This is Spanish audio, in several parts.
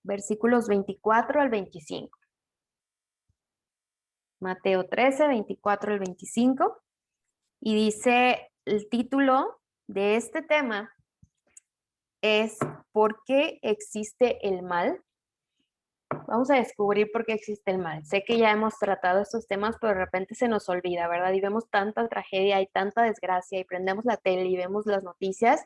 versículos 24 al 25. Mateo 13, 24 al 25. Y dice, el título de este tema es ¿por qué existe el mal? Vamos a descubrir por qué existe el mal. Sé que ya hemos tratado estos temas, pero de repente se nos olvida, ¿verdad? Y vemos tanta tragedia y tanta desgracia y prendemos la tele y vemos las noticias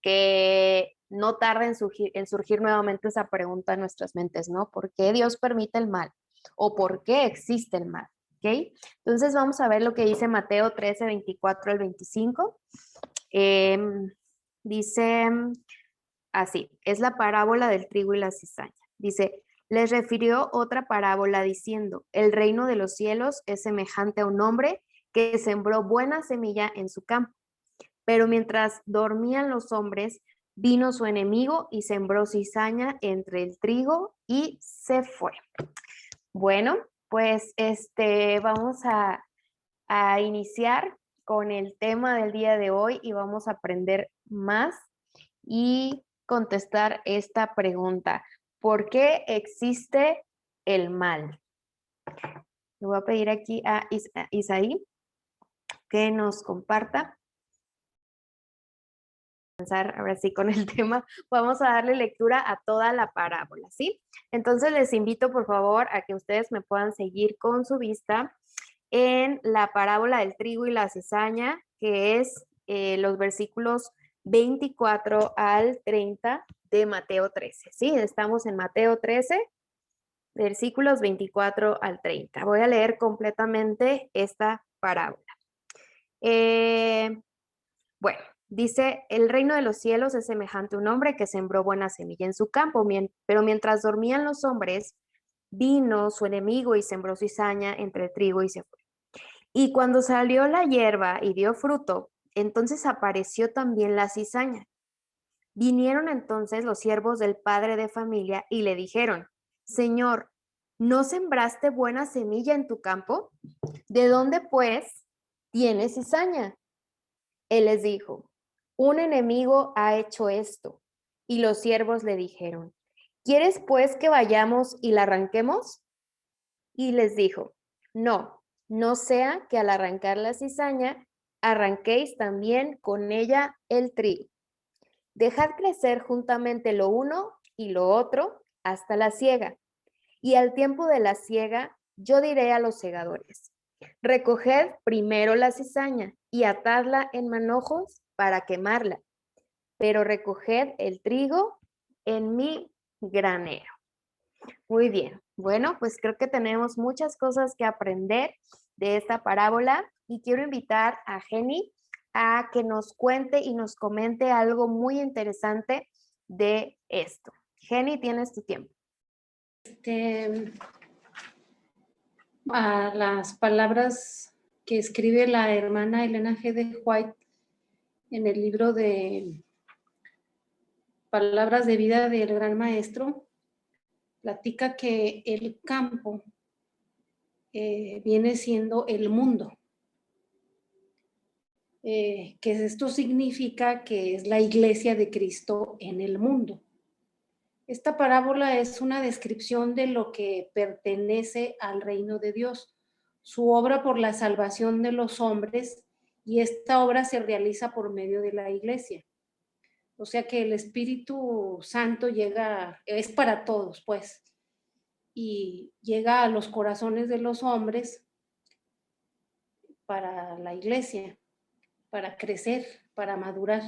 que no tarda en surgir nuevamente esa pregunta en nuestras mentes, ¿no? ¿Por qué Dios permite el mal? ¿O por qué existe el mal? ¿Ok? Entonces vamos a ver lo que dice Mateo 13, 24 al 25. Dice así, es la parábola del trigo y la cizaña. Dice, les refirió otra parábola diciendo, el reino de los cielos es semejante a un hombre que sembró buena semilla en su campo. Pero mientras dormían los hombres, vino su enemigo y sembró cizaña entre el trigo y se fue. Bueno, pues vamos a iniciar con el tema del día de hoy y vamos a aprender más y contestar esta pregunta. ¿Por qué existe el mal? Le voy a pedir aquí a Isaí que nos comparta. Ahora sí con el tema, vamos a darle lectura a toda la parábola, ¿sí? Entonces les invito por favor a que ustedes me puedan seguir con su vista en la parábola del trigo y la cizaña, que es los versículos 24 al 30 de Mateo 13, ¿sí? Estamos en Mateo 13, versículos 24 al 30. Voy a leer completamente esta parábola. Bueno, dice, el reino de los cielos es semejante a un hombre que sembró buena semilla en su campo, pero mientras dormían los hombres, vino su enemigo y sembró cizaña entre el trigo y se fue. Y cuando salió la hierba y dio fruto, entonces apareció también la cizaña. Vinieron entonces los siervos del padre de familia y le dijeron, Señor, ¿no sembraste buena semilla en tu campo? ¿De dónde, pues, tienes cizaña? Él les dijo, un enemigo ha hecho esto. Y los siervos le dijeron, ¿quieres pues que vayamos y la arranquemos? Y les dijo, no, no sea que al arrancar la cizaña, arranquéis también con ella el trigo. Dejad crecer juntamente lo uno y lo otro hasta la siega. Y al tiempo de la siega, yo diré a los segadores, recoged primero la cizaña y atadla en manojos para quemarla, pero recoged el trigo en mi granero. Muy bien. Bueno, pues creo que tenemos muchas cosas que aprender de esta parábola y quiero invitar a Jenny a que nos cuente y nos comente algo muy interesante de esto. Jenny, tienes tu tiempo. A las palabras que escribe la hermana Elena G. de White en el libro de Palabras de Vida del Gran Maestro, platica que el campo viene siendo el mundo. Que esto significa que es la iglesia de Cristo en el mundo. Esta parábola es una descripción de lo que pertenece al reino de Dios, su obra por la salvación de los hombres, y esta obra se realiza por medio de la iglesia. O sea que el Espíritu Santo llega, es para todos, pues, y llega a los corazones de los hombres para la iglesia, para crecer, para madurar.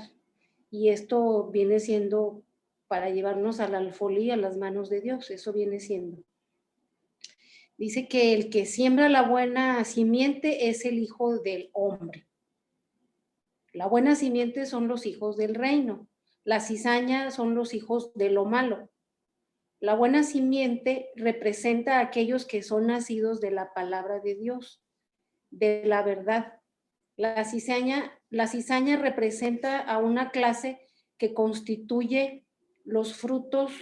Y esto viene siendo para llevarnos a la alfolía, a las manos de Dios, eso viene siendo. Dice que el que siembra la buena simiente es el hijo del hombre. La buena simiente son los hijos del reino. La cizaña son los hijos de lo malo. La buena simiente representa a aquellos que son nacidos de la palabra de Dios, de la verdad. La cizaña representa a una clase que constituye los frutos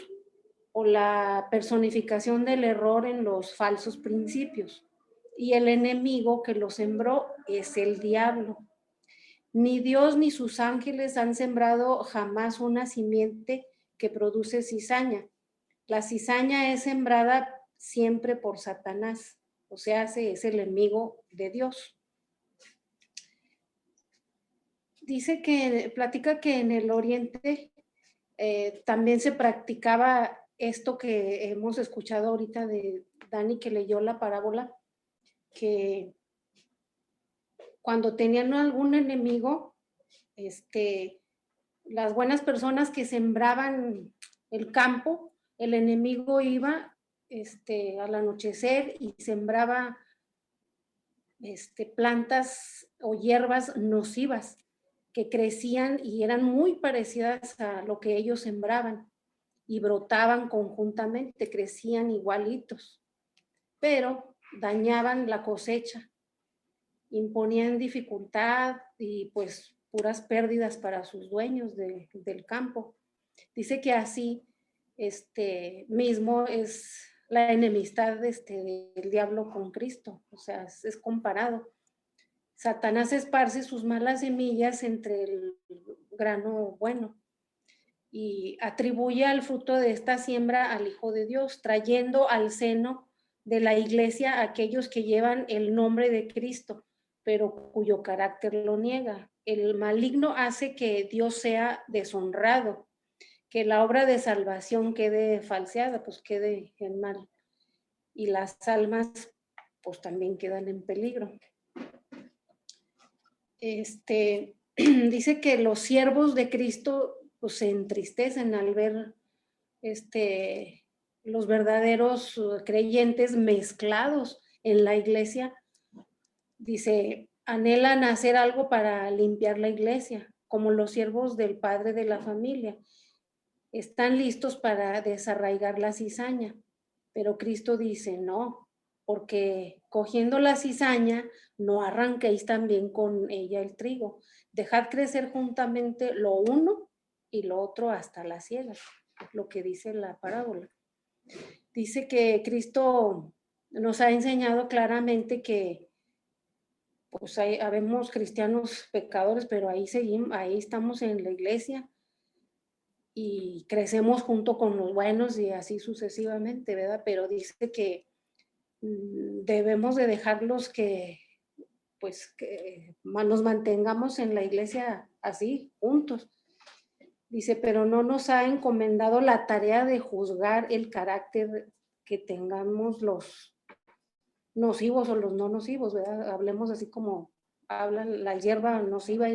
o la personificación del error en los falsos principios. Y el enemigo que lo sembró es el diablo. Ni Dios ni sus ángeles han sembrado jamás una simiente que produce cizaña. La cizaña es sembrada siempre por Satanás, o sea, es el enemigo de Dios. Platica que en el Oriente también se practicaba esto que hemos escuchado ahorita de Dani, que leyó la parábola, que cuando tenían algún enemigo, las buenas personas que sembraban el campo, el enemigo iba al anochecer y sembraba plantas o hierbas nocivas que crecían y eran muy parecidas a lo que ellos sembraban y brotaban conjuntamente, crecían igualitos, pero dañaban la cosecha, imponían dificultad y pues puras pérdidas para sus dueños del campo. Dice que así mismo es la enemistad del diablo con Cristo, o sea, es comparado. Satanás esparce sus malas semillas entre el grano bueno y atribuye al fruto de esta siembra al Hijo de Dios, trayendo al seno de la iglesia a aquellos que llevan el nombre de Cristo, pero cuyo carácter lo niega. El maligno hace que Dios sea deshonrado, que la obra de salvación quede falseada, pues quede en mal. Y las almas pues también quedan en peligro. Dice que los siervos de Cristo pues se entristecen al ver los verdaderos creyentes mezclados en la iglesia. Dice, anhelan hacer algo para limpiar la iglesia, como los siervos del padre de la familia. Están listos para desarraigar la cizaña, pero Cristo dice, no, porque cogiendo la cizaña, no arranquéis también con ella el trigo. Dejad crecer juntamente lo uno y lo otro hasta la siega, lo que dice la parábola. Dice que Cristo nos ha enseñado claramente que pues habemos cristianos pecadores, pero ahí seguimos, ahí estamos en la iglesia y crecemos junto con los buenos y así sucesivamente, ¿verdad? Pero dice que debemos de dejarlos que nos mantengamos en la iglesia así, juntos. Dice, pero no nos ha encomendado la tarea de juzgar el carácter que tengamos los nocivos o los no nocivos, ¿verdad? Hablemos así como habla la hierba nociva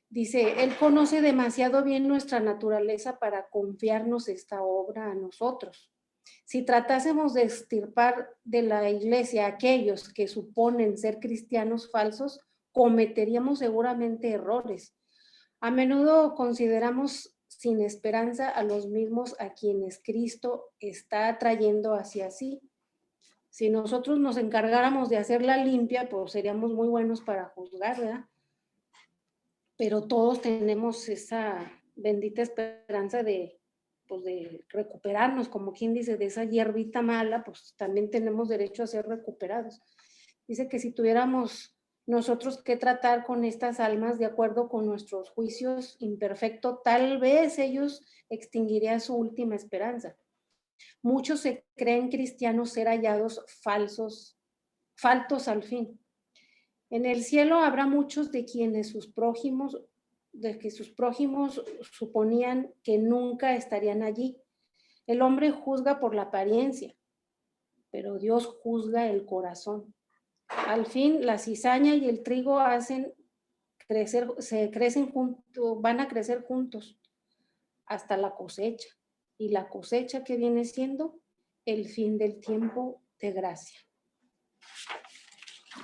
dice, Él conoce demasiado bien nuestra naturaleza para confiarnos esta obra a nosotros. Si tratásemos de extirpar de la iglesia a aquellos que suponen ser cristianos falsos, cometeríamos seguramente errores. A menudo consideramos sin esperanza a los mismos a quienes Cristo está atrayendo hacia sí. Si nosotros nos encargáramos de hacer la limpia, pues seríamos muy buenos para juzgar, ¿verdad? Pero todos tenemos esa bendita esperanza de recuperarnos, como quien dice, de esa hierbita mala, pues también tenemos derecho a ser recuperados. Dice que si tuviéramos nosotros que tratar con estas almas de acuerdo con nuestros juicios imperfectos, tal vez ellos extinguirían su última esperanza. Muchos se creen cristianos ser hallados faltos al fin. En el cielo habrá muchos de quienes sus prójimos suponían que nunca estarían allí. El hombre juzga por la apariencia, pero Dios juzga el corazón. Al fin, la cizaña y el trigo van a crecer juntos hasta la cosecha. Y la cosecha que viene siendo el fin del tiempo de gracia.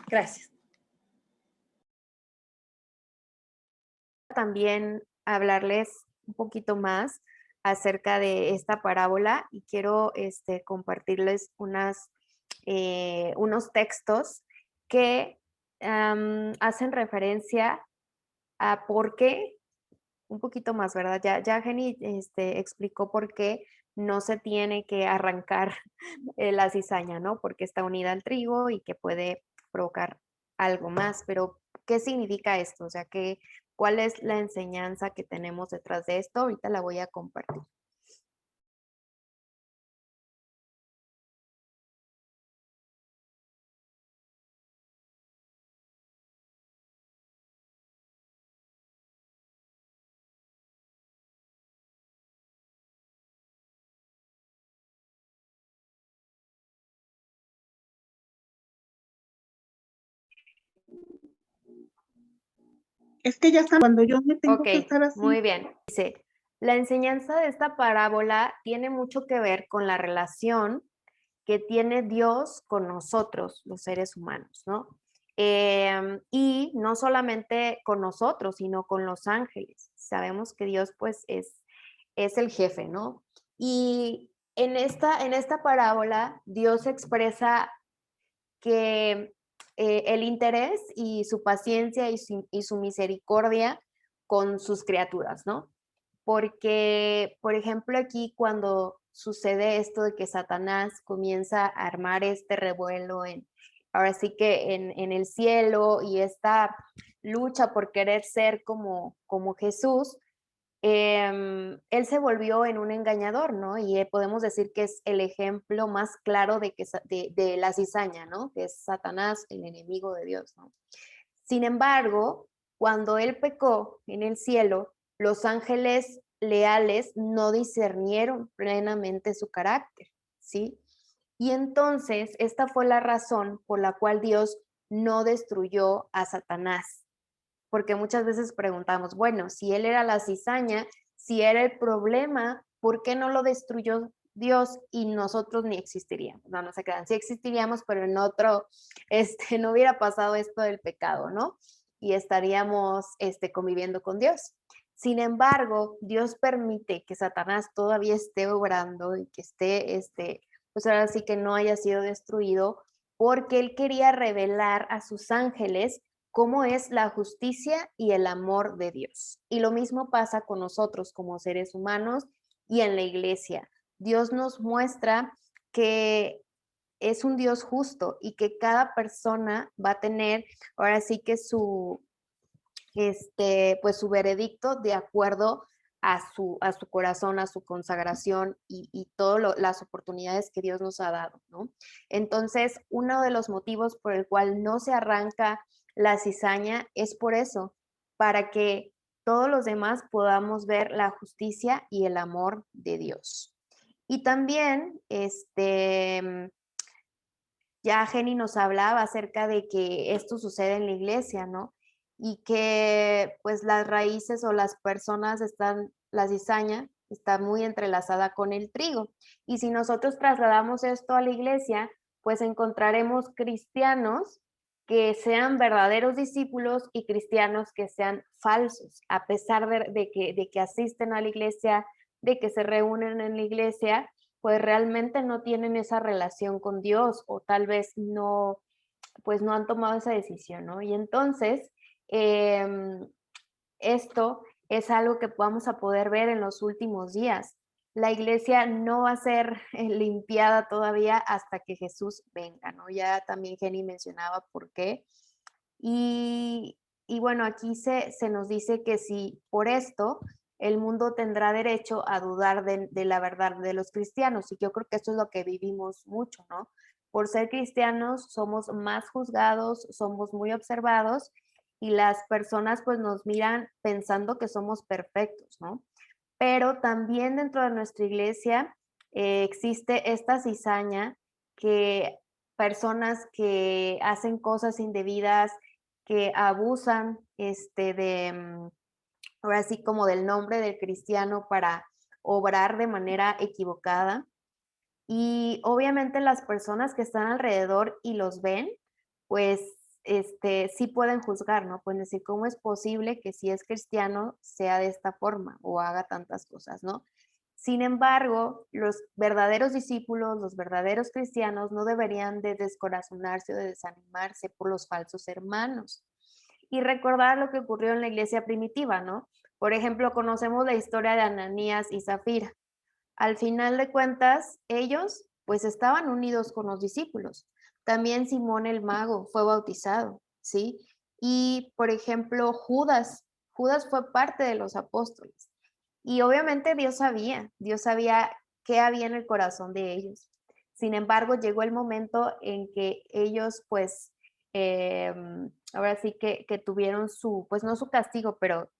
Gracias. También hablarles un poquito más acerca de esta parábola y quiero compartirles unos textos que hacen referencia a por qué, un poquito más, ¿verdad? Ya Jenny explicó por qué no se tiene que arrancar la cizaña, ¿no? Porque está unida al trigo y que puede provocar algo más, pero ¿qué significa esto? O sea, ¿cuál es la enseñanza que tenemos detrás de esto? Ahorita la voy a compartir. Es que ya saben, cuando yo me tengo Ok, que estar así. muy bien. Dice, la enseñanza de esta parábola tiene mucho que ver con la relación que tiene Dios con nosotros, los seres humanos, ¿no? Y no solamente con nosotros, sino con los ángeles. Sabemos que Dios, pues, es el jefe, ¿no? Y en esta parábola, Dios expresa que el interés y su paciencia y su misericordia con sus criaturas, ¿no? Porque, por ejemplo, aquí cuando sucede esto de que Satanás comienza a armar este revuelo ahora sí que en el cielo y esta lucha por querer ser como Jesús, él se volvió en un engañador, ¿no? Y podemos decir que es el ejemplo más claro de la cizaña, ¿no? Que es Satanás, el enemigo de Dios, ¿no? Sin embargo, cuando él pecó en el cielo, los ángeles leales no discernieron plenamente su carácter, ¿sí? Y entonces, esta fue la razón por la cual Dios no destruyó a Satanás, porque muchas veces preguntamos, bueno, si él era la cizaña, si era el problema, ¿por qué no lo destruyó Dios y nosotros ni existiríamos? No, no se crean, sí existiríamos, pero en otro, no hubiera pasado esto del pecado, ¿no? Y estaríamos conviviendo con Dios. Sin embargo, Dios permite que Satanás todavía esté obrando y que pues ahora sí que no haya sido destruido, porque él quería revelar a sus ángeles cómo es la justicia y el amor de Dios. Y lo mismo pasa con nosotros como seres humanos y en la iglesia. Dios nos muestra que es un Dios justo y que cada persona va a tener ahora sí que pues su veredicto de acuerdo a su corazón, a su consagración y todas las oportunidades que Dios nos ha dado, ¿no? Entonces, uno de los motivos por el cual no se arranca la cizaña es por eso, para que todos los demás podamos ver la justicia y el amor de Dios. Y también, ya Jenny nos hablaba acerca de que esto sucede en la iglesia, ¿no? Y que pues las raíces o las personas la cizaña está muy entrelazada con el trigo. Y si nosotros trasladamos esto a la iglesia, pues encontraremos cristianos que sean verdaderos discípulos y cristianos que sean falsos, a pesar de que asisten a la iglesia, de que se reúnen en la iglesia, pues realmente no tienen esa relación con Dios o tal vez no, pues no han tomado esa decisión, ¿no? Y entonces, esto es algo que vamos a poder ver en los últimos días. La iglesia no va a ser limpiada todavía hasta que Jesús venga, ¿no? Ya también Jenny mencionaba por qué. Y, y bueno, aquí se nos dice que si por esto el mundo tendrá derecho a dudar de la verdad de los cristianos. Y yo creo que eso es lo que vivimos mucho, ¿no? Por ser cristianos somos más juzgados, somos muy observados y las personas pues nos miran pensando que somos perfectos, ¿no? Pero también dentro de nuestra iglesia existe esta cizaña que personas que hacen cosas indebidas, que abusan ahora sí como del nombre del cristiano para obrar de manera equivocada. Y obviamente las personas que están alrededor y los ven, pues sí pueden juzgar, ¿no? Pueden decir, ¿cómo es posible que si es cristiano sea de esta forma o haga tantas cosas, ¿no? Sin embargo, los verdaderos discípulos, los verdaderos cristianos no deberían de descorazonarse o de desanimarse por los falsos hermanos y recordar lo que ocurrió en la iglesia primitiva, ¿no? Por ejemplo, conocemos la historia de Ananías y Zafira. Al final de cuentas, ellos pues estaban unidos con los discípulos. También Simón el mago fue bautizado, ¿sí? Y por ejemplo, Judas fue parte de los apóstoles. Y obviamente Dios sabía qué había en el corazón de ellos. Sin embargo, llegó el momento en que ellos pues ahora sí que tuvieron pues no su castigo, pero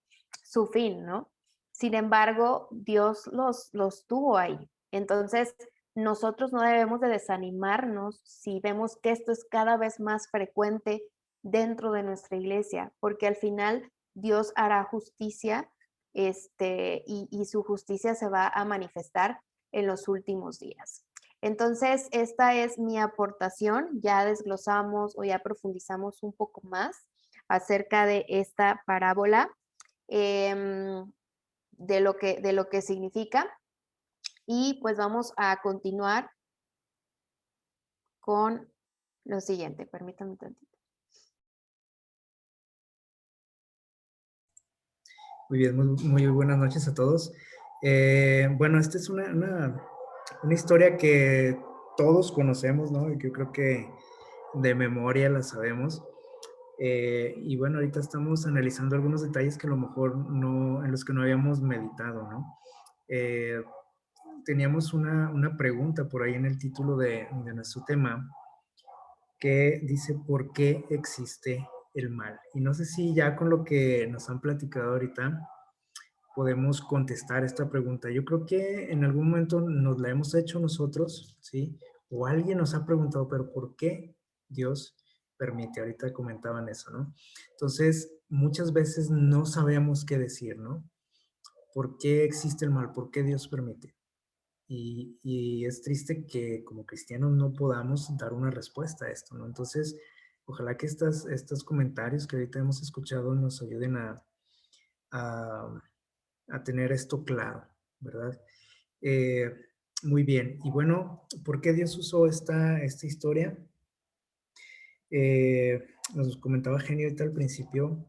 su fin, ¿no? Sin embargo, Dios los tuvo ahí. Entonces, nosotros no debemos de desanimarnos si vemos que esto es cada vez más frecuente dentro de nuestra iglesia, porque al final Dios hará justicia, y su justicia se va a manifestar en los últimos días. Entonces, esta es mi aportación. Ya desglosamos o ya profundizamos un poco más acerca de esta parábola, de lo que significa. Y pues vamos a continuar con lo siguiente. Permítanme un tantito. Muy bien, muy buenas noches a todos. Bueno, esta es una historia que todos conocemos, ¿no? Y que yo creo que de memoria la sabemos. Y bueno, ahorita estamos analizando algunos detalles que a lo mejor no, en los que no habíamos meditado, ¿no? Teníamos una pregunta por ahí en el título de nuestro tema que dice, ¿por qué existe el mal? Y no sé si ya con lo que nos han platicado ahorita podemos contestar esta pregunta. Yo creo que en algún momento nos la hemos hecho nosotros, ¿sí? O alguien nos ha preguntado, pero ¿por qué Dios permite? Ahorita comentaban eso, ¿no? Entonces, muchas veces no sabemos qué decir, ¿no? ¿Por qué existe el mal? ¿Por qué Dios permite? Y es triste que como cristianos no podamos dar una respuesta a esto, ¿no? Entonces, ojalá que estos comentarios que ahorita hemos escuchado nos ayuden a a tener esto claro, ¿verdad? Eh, muy bien. Y bueno, ¿por qué Dios usó esta historia? Nos comentaba Genio ahorita al principio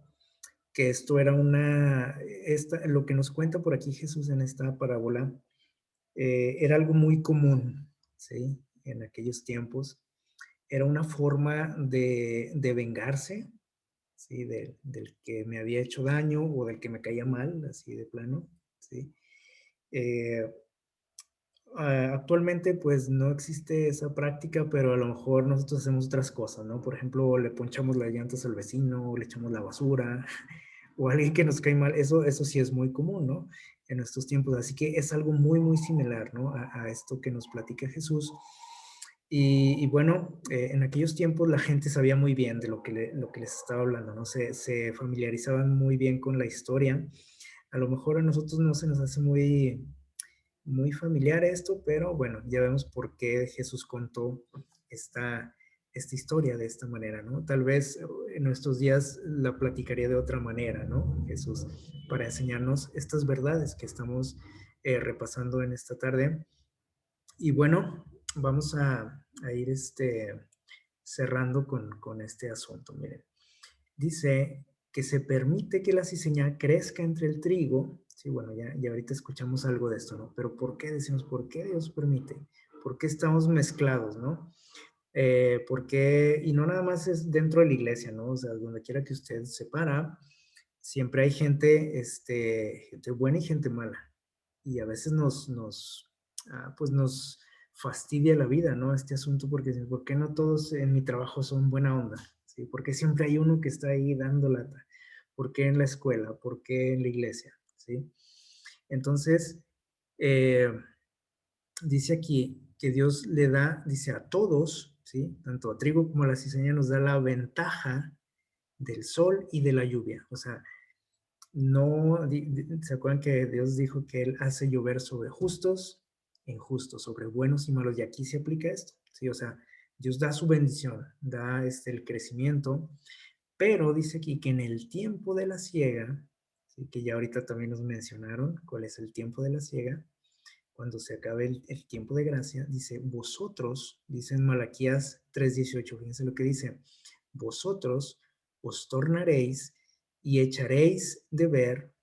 que esto era lo que nos cuenta por aquí Jesús en esta parábola, era algo muy común, ¿sí? En aquellos tiempos. Era una forma de vengarse, ¿sí? Del que me había hecho daño o del que me caía mal, así de plano, ¿sí? Eh, Actualmente pues no existe esa práctica, pero a lo mejor nosotros hacemos otras cosas, ¿no? Por ejemplo, le ponchamos las llantas al vecino, le echamos la basura, o a alguien que nos cae mal, eso sí es muy común, ¿no? En estos tiempos, así que es algo muy similar, ¿no? A esto que nos platica Jesús. Y bueno, en aquellos tiempos la gente sabía muy bien de lo que les estaba hablando, ¿no? Se familiarizaban muy bien con la historia. A lo mejor a nosotros no se nos hace muy familiar esto, pero bueno, ya vemos por qué Jesús contó esta, esta historia de esta manera, ¿no? Tal vez en nuestros días la platicaría de otra manera, ¿no? Jesús, para enseñarnos estas verdades que estamos repasando en esta tarde. Y bueno, vamos a ir cerrando con este asunto. Miren, dice que se permite que la cizaña crezca entre el trigo. Sí, bueno, ya ahorita escuchamos algo de esto, ¿no? Pero ¿por qué decimos, por qué Dios permite? ¿Por qué estamos mezclados, ¿no? Porque, y no nada más es dentro de la iglesia, ¿no? O sea, donde quiera que usted se para, siempre hay gente buena y gente mala. Y a veces pues nos fastidia la vida, ¿no? Este asunto, porque ¿por qué no todos en mi trabajo son buena onda? ¿Sí? ¿Por qué siempre hay uno que está ahí dando lata? ¿Por qué en la escuela? ¿Por qué en la iglesia? ¿Sí? Entonces, eh, dice aquí que Dios le da, dice a todos, ¿sí? Tanto a trigo como a la cizaña nos da la ventaja del sol y de la lluvia. O sea, no, ¿se acuerdan que Dios dijo que Él hace llover sobre justos e injustos, sobre buenos y malos? Y aquí se aplica esto, ¿sí? O sea, Dios da su bendición, da el crecimiento, pero dice aquí que en el tiempo de la siega, ¿sí? Que ya ahorita también nos mencionaron cuál es el tiempo de la siega, cuando se acabe el tiempo de gracia, dice, vosotros, dice en Malaquías 3:18, fíjense lo que dice, vosotros os tornaréis y echaréis de ver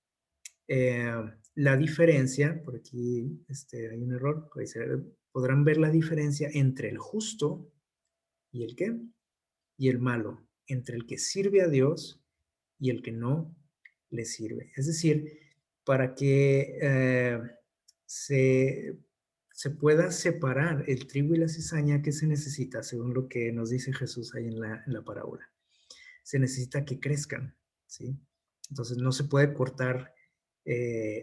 eh, la diferencia, por aquí hay un error, podrán ver la diferencia entre el justo y el qué, y el malo, entre el que sirve a Dios y el que no le sirve. Es decir, para que se, se pueda separar el trigo y la cizaña, ¿qué se necesita? Según lo que nos dice Jesús ahí en la parábola. Se necesita que crezcan, ¿sí? Entonces no se puede cortar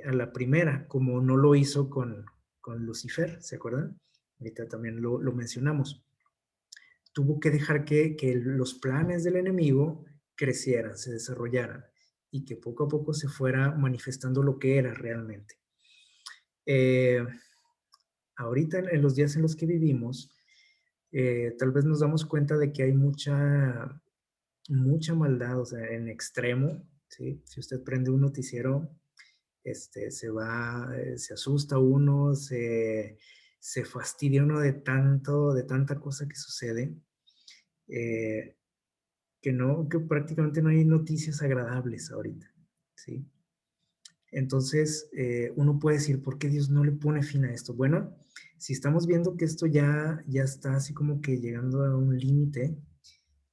a la primera, como no lo hizo con Lucifer, ¿se acuerdan? Ahorita también lo mencionamos. Tuvo que dejar que los planes del enemigo crecieran, se desarrollaran. y que poco a poco se fuera manifestando lo que era realmente. Eh, Ahorita en los días en los que vivimos, tal vez nos damos cuenta de que hay mucha maldad, o sea, en extremo, ¿sí? Si usted prende un noticiero, se asusta uno, se fastidia uno de tanta cosa que sucede, eh, que prácticamente no hay noticias agradables ahorita, ¿sí? Entonces, uno puede decir, ¿por qué Dios no le pone fin a esto? Bueno, si estamos viendo que esto ya está así como que llegando a un límite,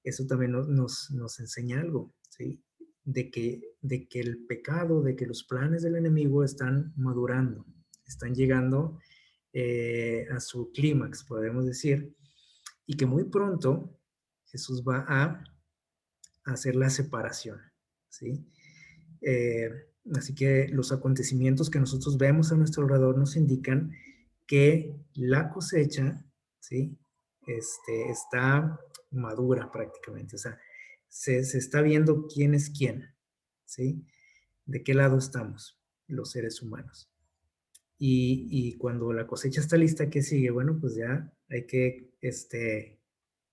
eso también nos enseña algo, ¿sí? De que el pecado, de que los planes del enemigo están madurando, están llegando a su clímax, podemos decir, y que muy pronto Jesús va a hacer la separación, ¿sí? Eh, Así que los acontecimientos que nosotros vemos a nuestro alrededor nos indican que la cosecha, ¿sí? Está madura prácticamente, o sea, se está viendo quién es quién, ¿sí? De qué lado estamos los seres humanos. Y cuando la cosecha está lista, ¿qué sigue? Bueno, pues ya hay que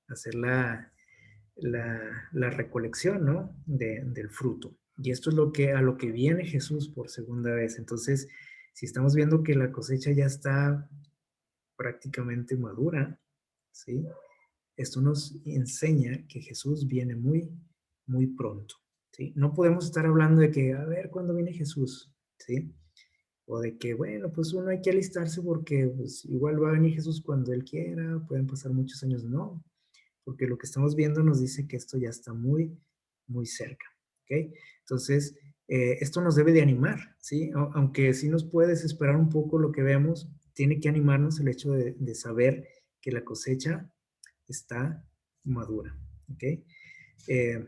hacer la recolección, ¿no? Del fruto. Y esto es a lo que viene Jesús por segunda vez. Entonces, si estamos viendo que la cosecha ya está prácticamente madura, ¿sí? Esto nos enseña que Jesús viene muy, muy pronto, ¿sí? No podemos estar hablando de que, a ver, ¿cuándo viene Jesús? ¿Sí? O de que, bueno, pues uno hay que alistarse porque pues, igual va a venir Jesús cuando Él quiera, pueden pasar muchos años. No, porque lo que estamos viendo nos dice que esto ya está muy, muy cerca, ¿ok? Entonces, esto nos debe de animar, ¿sí? Aunque sí nos puede desesperar un poco lo que vemos, tiene que animarnos el hecho de saber que la cosecha está madura, ¿ok? Eh,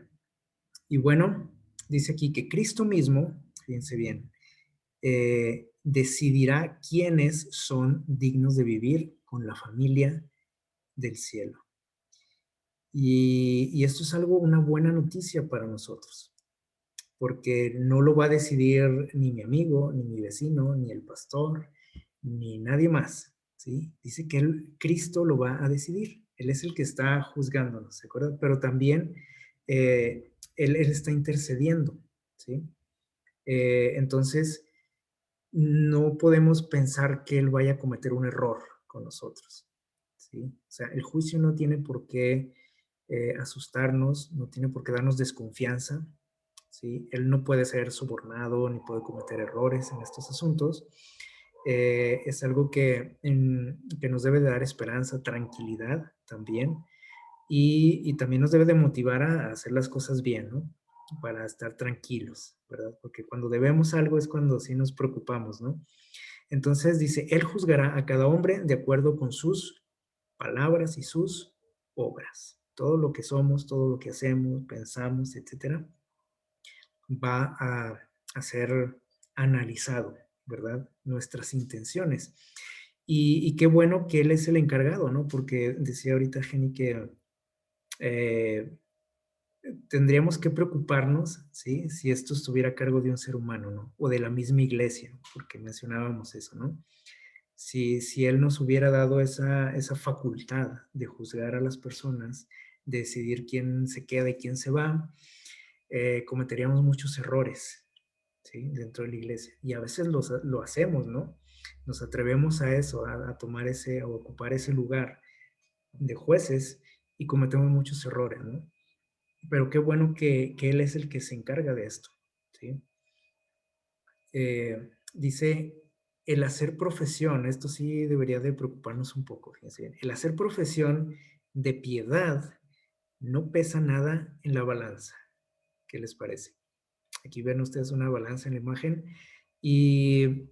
y bueno, dice aquí que Cristo mismo, fíjense bien, decidirá quiénes son dignos de vivir con la familia del cielo. Y esto es una buena noticia para nosotros, porque no lo va a decidir ni mi amigo, ni mi vecino, ni el pastor, ni nadie más, ¿sí? Dice que Cristo lo va a decidir. Él es el que está juzgándonos, ¿se acuerdan? Pero también él está intercediendo, ¿sí? Entonces, no podemos pensar que Él vaya a cometer un error con nosotros, ¿sí? O sea, el juicio no tiene por qué asustarnos, no tiene por qué darnos desconfianza, ¿sí? Él no puede ser sobornado ni puede cometer errores en estos asuntos. Es algo que nos debe de dar esperanza, tranquilidad también, y también nos debe de motivar a hacer las cosas bien, ¿no? Para estar tranquilos, ¿verdad? Porque cuando debemos algo es cuando sí nos preocupamos, ¿no? Entonces dice, Él juzgará a cada hombre de acuerdo con sus palabras y sus obras. Todo lo que somos, todo lo que hacemos, pensamos, etcétera, va a ser analizado, ¿verdad? Nuestras intenciones. Y qué bueno que Él es el encargado, ¿no? Porque decía ahorita Jenny que eh, tendríamos que preocuparnos, ¿sí? Si esto estuviera a cargo de un ser humano, ¿no? O de la misma iglesia, porque mencionábamos eso, ¿no? Si Él nos hubiera dado esa facultad de juzgar a las personas, de decidir quién se queda y quién se va, cometeríamos muchos errores, ¿sí? Dentro de la iglesia. Y a veces lo hacemos, ¿no? Nos atrevemos a eso, a tomar a ocupar ese lugar de jueces y cometemos muchos errores, ¿no? Pero qué bueno que Él es el que se encarga de esto, ¿sí? Dice, el hacer profesión, esto sí debería de preocuparnos un poco, fíjense bien, el hacer profesión de piedad no pesa nada en la balanza. ¿Qué les parece? Aquí ven ustedes una balanza en la imagen y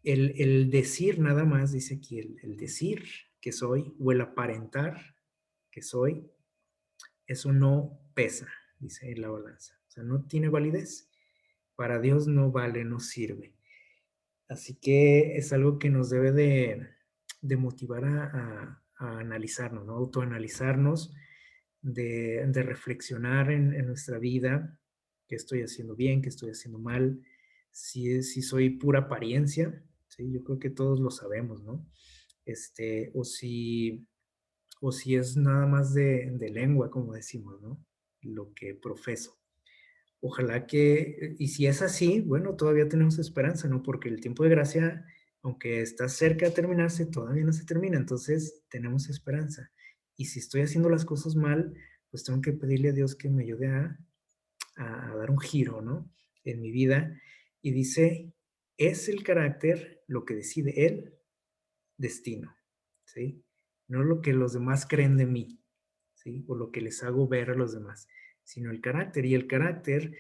el decir nada más, dice aquí, el decir que soy o el aparentar que soy, eso no pesa, dice en la balanza. O sea, no tiene validez. Para Dios no vale, no sirve. Así que es algo que nos debe de motivar a analizarnos, ¿no? Autoanalizarnos, de reflexionar en nuestra vida, ¿ok? qué estoy haciendo bien, qué estoy haciendo mal, si soy pura apariencia, ¿sí? Yo creo que todos lo sabemos, ¿no? O si es nada más de lengua, como decimos, ¿no? Lo que profeso. Ojalá que, y si es así, bueno, todavía tenemos esperanza, ¿no? Porque el tiempo de gracia, aunque está cerca de terminarse, todavía no se termina, entonces tenemos esperanza. Y si estoy haciendo las cosas mal, pues tengo que pedirle a Dios que me ayude a dar un giro, ¿no? En mi vida. Y dice, es el carácter lo que decide el destino, ¿sí? No lo que los demás creen de mí, ¿sí? O lo que les hago ver a los demás, sino el carácter. Y el carácter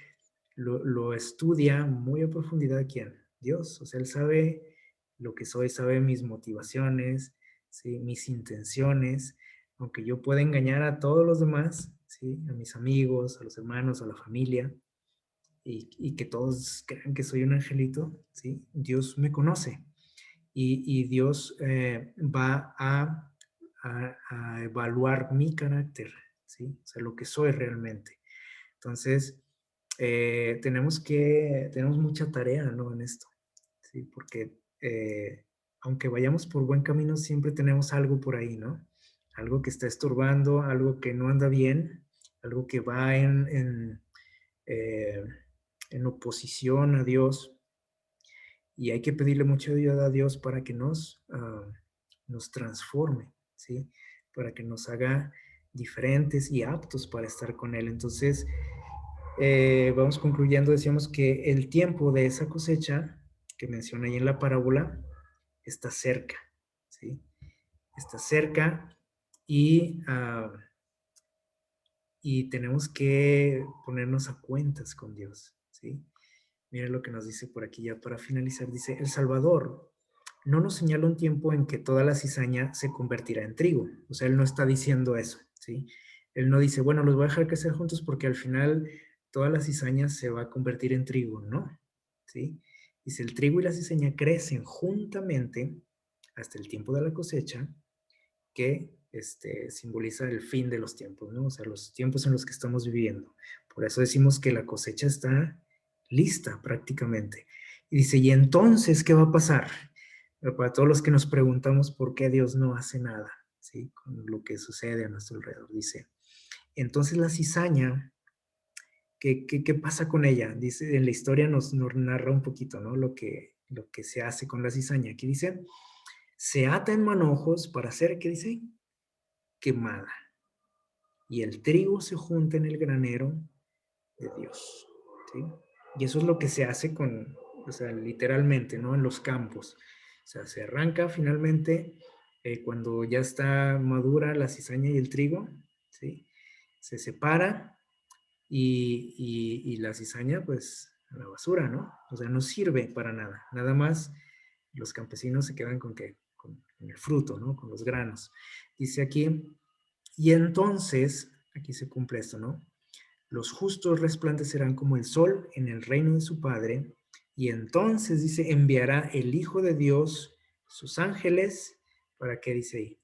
lo estudia muy a profundidad ¿quién? Dios. O sea, Él sabe lo que soy, sabe mis motivaciones, ¿sí? Mis intenciones, aunque yo pueda engañar a todos los demás, ¿sí? A mis amigos, a los hermanos, a la familia, y que todos crean que soy un angelito, ¿sí? Dios me conoce y Dios va a evaluar mi carácter, ¿sí? O sea, lo que soy realmente. Entonces, tenemos mucha tarea, ¿no? En esto, ¿sí? Porque aunque vayamos por buen camino, siempre tenemos algo por ahí, ¿no? Algo que está estorbando, algo que no anda bien, algo que va eh, en oposición a Dios. Y hay que pedirle mucha ayuda a Dios para que nos transforme, ¿sí? Para que nos haga diferentes y aptos para estar con Él. Entonces, vamos concluyendo, decíamos que el tiempo de esa cosecha que menciona ahí en la parábola está cerca, ¿sí? Está cerca y, y tenemos que ponernos a cuentas con Dios, ¿sí? Mira lo que nos dice por aquí ya para finalizar. Dice, el Salvador no nos señala un tiempo en que toda la cizaña se convertirá en trigo. O sea, Él no está diciendo eso, ¿sí? Él no dice, bueno, los voy a dejar crecer juntos porque al final toda la cizaña se va a convertir en trigo, ¿no? ¿Sí? Dice, el trigo y la cizaña crecen juntamente hasta el tiempo de la cosecha que simboliza el fin de los tiempos, ¿no? O sea, los tiempos en los que estamos viviendo. Por eso decimos que la cosecha está lista prácticamente. Y dice, ¿y entonces qué va a pasar? Pero para todos los que nos preguntamos por qué Dios no hace nada, ¿sí? Con lo que sucede a nuestro alrededor. Dice, entonces la cizaña, ¿qué pasa con ella? Dice, en la historia nos narra un poquito, ¿no? Lo que se hace con la cizaña. Aquí dice, se ata en manojos para hacer, ¿qué dice? Quemada. Y el trigo se junta en el granero de Dios, ¿sí? Y eso es lo que se hace o sea, literalmente, ¿no? En los campos. O sea, se arranca finalmente cuando ya está madura la cizaña y el trigo, ¿sí? Se separa y la cizaña, pues, a la basura, ¿no? O sea, no sirve para nada. Nada más los campesinos se quedan con el fruto, ¿no? Con los granos. Dice aquí, y entonces, aquí se cumple esto, ¿no? Los justos resplandecerán como el sol en el reino de su Padre, y entonces, dice, enviará el Hijo de Dios sus ángeles, ¿para qué dice ahí?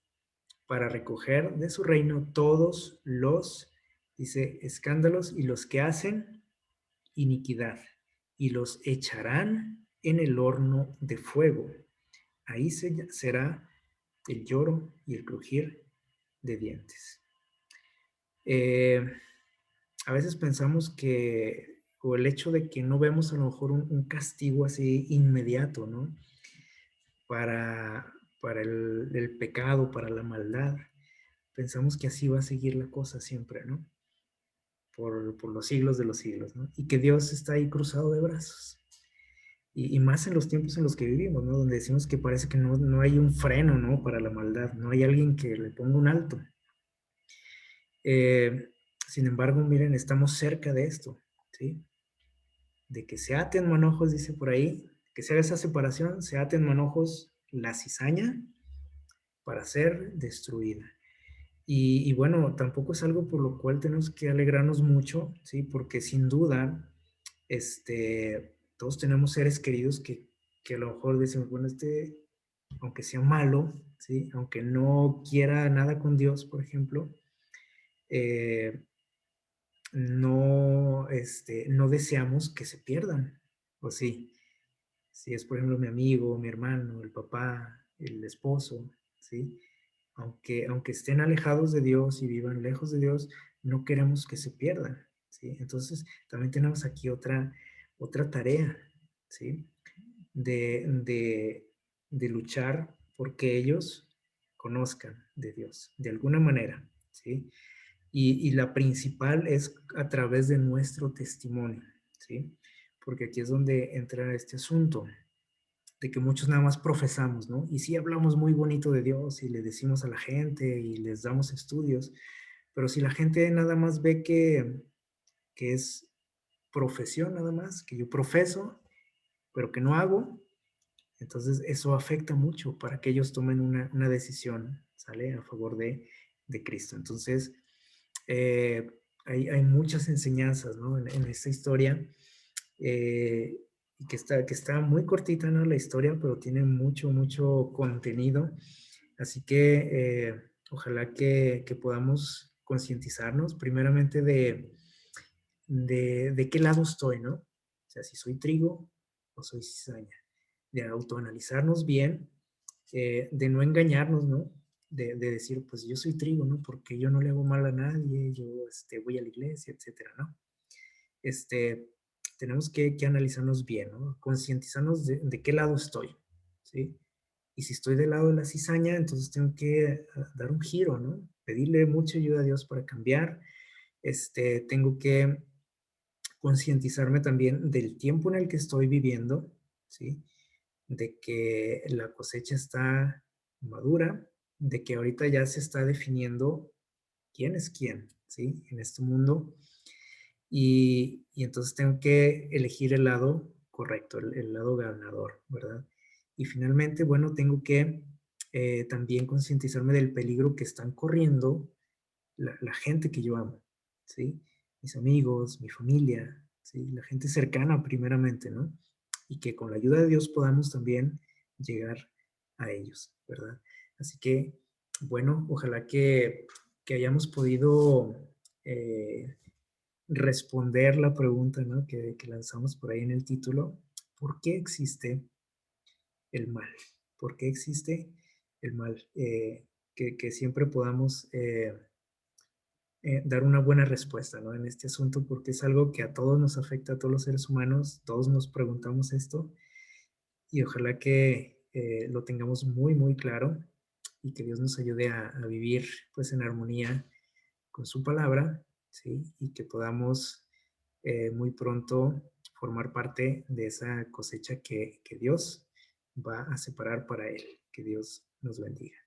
Para recoger de su reino todos los, dice, escándalos y los que hacen iniquidad, y los echarán en el horno de fuego. Ahí será el lloro y el crujir de dientes. A veces pensamos o el hecho de que no vemos a lo mejor un castigo así inmediato, ¿no? Para el pecado, para la maldad, pensamos que así va a seguir la cosa siempre, ¿no? Por los siglos de los siglos, ¿no? Y que Dios está ahí cruzado de brazos. Y más en los tiempos en los que vivimos, ¿no? Donde decimos que parece que no hay un freno, ¿no? Para la maldad, no hay alguien que le ponga un alto. Sin embargo, miren, estamos cerca de esto, ¿sí? De que se aten manojos, dice por ahí, que se haga esa separación, se aten manojos la cizaña para ser destruida. Y bueno, tampoco es algo por lo cual tenemos que alegrarnos mucho, ¿sí? Porque sin duda, todos tenemos seres queridos que a lo mejor decimos, bueno, aunque sea malo, ¿sí? Aunque no quiera nada con Dios, por ejemplo, no deseamos que se pierdan, ¿o sí? Si es, por ejemplo, mi amigo, mi hermano, el papá, el esposo, ¿sí? Aunque estén alejados de Dios y vivan lejos de Dios, no queremos que se pierdan, ¿sí? Entonces, también tenemos aquí otra tarea, ¿sí? De luchar porque ellos conozcan de Dios, de alguna manera, ¿sí? Y la principal es a través de nuestro testimonio, ¿sí? Porque aquí es donde entra este asunto de que muchos nada más profesamos, ¿no? Y sí hablamos muy bonito de Dios y le decimos a la gente y les damos estudios, pero si la gente nada más ve que es profesión nada más, que yo profeso, pero que no hago, entonces eso afecta mucho para que ellos tomen una decisión, ¿sale? A favor de Cristo. Entonces, eh, hay muchas enseñanzas, ¿no? En esta historia. Y que está muy cortita, ¿no? La historia, pero tiene mucho, mucho contenido. Así que ojalá que podamos concientizarnos primeramente de qué lado estoy, ¿no? O sea, si soy trigo o soy cizaña. De autoanalizarnos bien, de no engañarnos, ¿no? De decir, pues yo soy trigo, ¿no? Porque yo no le hago mal a nadie, yo voy a la iglesia, etcétera, ¿no? este, Tenemos que analizarnos bien, ¿no? Concientizarnos de qué lado estoy, ¿sí? Y si estoy del lado de la cizaña, entonces tengo que dar un giro, ¿no? Pedirle mucha ayuda a Dios para cambiar. Tengo que concientizarme también del tiempo en el que estoy viviendo, ¿sí? De que la cosecha está madura, de que ahorita ya se está definiendo quién es quién, ¿sí? En este mundo. Y entonces tengo que elegir el lado correcto, el lado ganador, ¿verdad? Y finalmente, bueno, tengo que también concientizarme del peligro que están corriendo la gente que yo amo, ¿sí? Mis amigos, mi familia, ¿sí? La gente cercana primeramente, ¿no? Y que con la ayuda de Dios podamos también llegar a ellos, ¿verdad? Así que, bueno, ojalá que hayamos podido responder la pregunta, ¿no? que lanzamos por ahí en el título. ¿Por qué existe el mal? ¿Por qué existe el mal? Que siempre podamos dar una buena respuesta, ¿no? En este asunto, porque es algo que a todos nos afecta, a todos los seres humanos, todos nos preguntamos esto y ojalá que lo tengamos muy, muy claro y que Dios nos ayude a vivir pues en armonía con su palabra, ¿sí? Y que podamos muy pronto formar parte de esa cosecha que Dios va a separar para Él. Que Dios nos bendiga.